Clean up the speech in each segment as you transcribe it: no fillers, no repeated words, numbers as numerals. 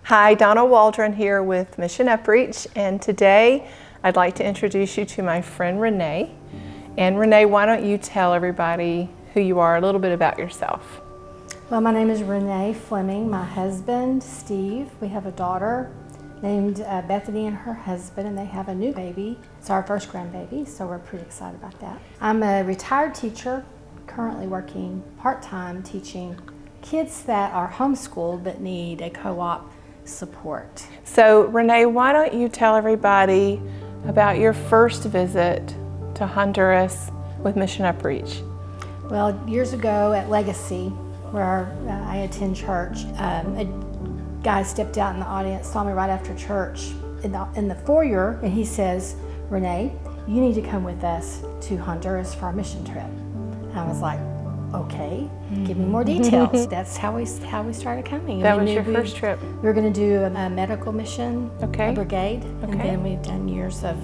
Hi, Donna Waldron here with Mission Upreach, and today I'd like to introduce you to my friend Renee. And Renee, why don't you tell everybody who you are, a little bit about yourself? Well, my name is Renee Fleming. My husband, Steve, we have a daughter named Bethany and her husband, and they have a new baby. It's our first grandbaby, so we're pretty excited about that. I'm a retired teacher, currently working part-time teaching kids that are homeschooled but need a co-op support. So Renee, why don't you tell everybody about your first visit to Honduras with Mission Upreach? Well, years ago at Legacy, where I attend church, a guy stepped out in the audience, saw me right after church in the foyer, and he says, "Renee, you need to come with us to Honduras for our mission trip." And I was like, okay, give me more details. That's how we started coming. That was your first trip. We were going to do a medical mission, okay, a brigade, and then we've done years of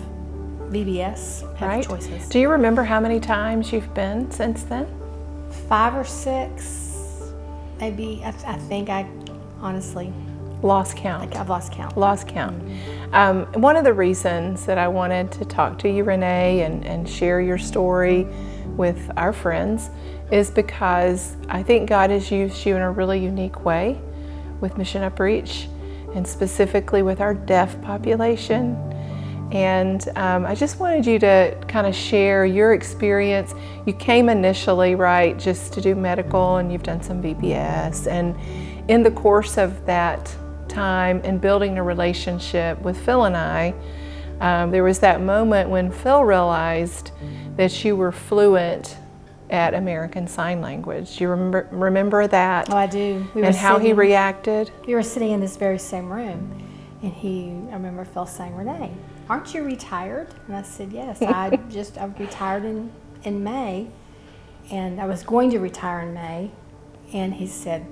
VBS, right. choices. Do you remember how many times you've been since then? 5 or 6, maybe. I think I honestly lost count. I've lost count. Lost count. One of the reasons that I wanted to talk to you, Renee, and share your story with our friends is because I think God has used you in a really unique way with Mission Upreach, and specifically with our deaf population. And I just wanted you to kind of share your experience. You came initially, right, just to do medical, and you've done some VBS. And in the course of that time and building a relationship with Phil and I, there was that moment when Phil realized that you were fluent at American Sign Language. Do you remember that? Oh, I do. And how he reacted? We were sitting in this very same room, and I remember Phil saying, "Renee, aren't you retired?" And I said, "Yes, I retired in May, and I was going to retire in May." And he said,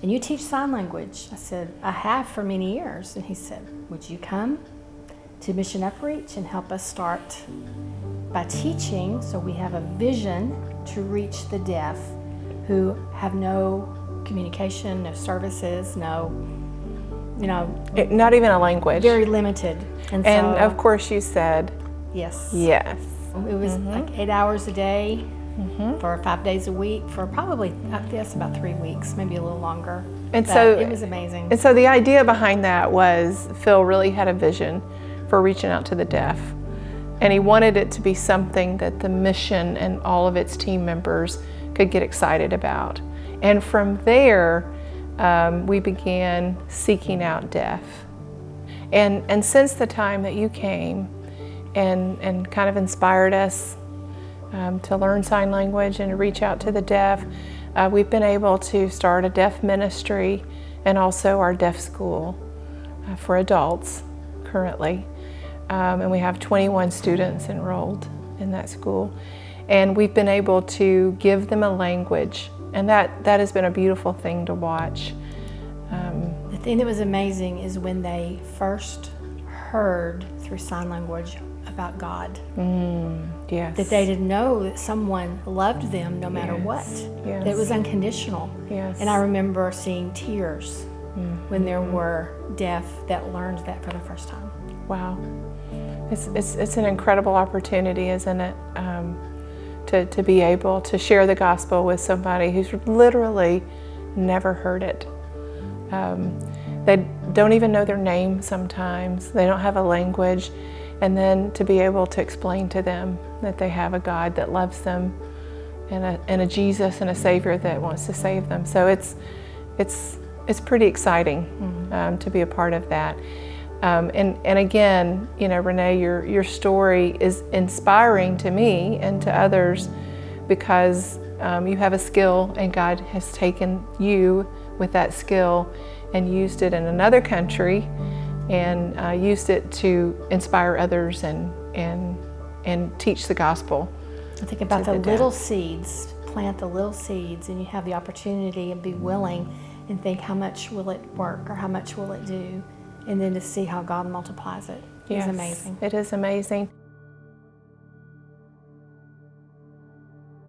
"And you teach sign language?" I said, "I have for many years." And he said, "Would you come to Mission Upreach and help us start by teaching, so we have a vision to reach the deaf who have no communication, no services, not even a language. Very limited." And of course you said yes. Yes. It was like 8 hours a day for 5 days a week for probably, I guess, about 3 weeks, maybe a little longer. And but so it was amazing. And so the idea behind that was Phil really had a vision for reaching out to the deaf. And he wanted it to be something that the mission and all of its team members could get excited about. And from there, we began seeking out deaf. And since the time that you came and kind of inspired us to learn sign language and to reach out to the deaf, we've been able to start a deaf ministry and also our deaf school for adults currently. And we have 21 students enrolled in that school. And we've been able to give them a language, and that has been a beautiful thing to watch. The thing that was amazing is when they first heard through sign language about God. Yes. That they didn't know that someone loved them no matter what. Yes. That it was unconditional. Yes. And I remember seeing tears when there were deaf that learned that for the first time. Wow. It's an incredible opportunity, isn't it? To be able to share the gospel with somebody who's literally never heard it. They don't even know their name sometimes. They don't have a language. And then to be able to explain to them that they have a God that loves them and a Jesus and a Savior that wants to save them. So it's pretty exciting to be a part of that. And again, Renee, your story is inspiring to me and to others because you have a skill, and God has taken you with that skill and used it in another country and used it to inspire others and teach the gospel. I think about the little seeds, plant the little seeds, and you have the opportunity and be willing and think, how much will it work or how much will it do? And then to see how God multiplies it is amazing. It is amazing.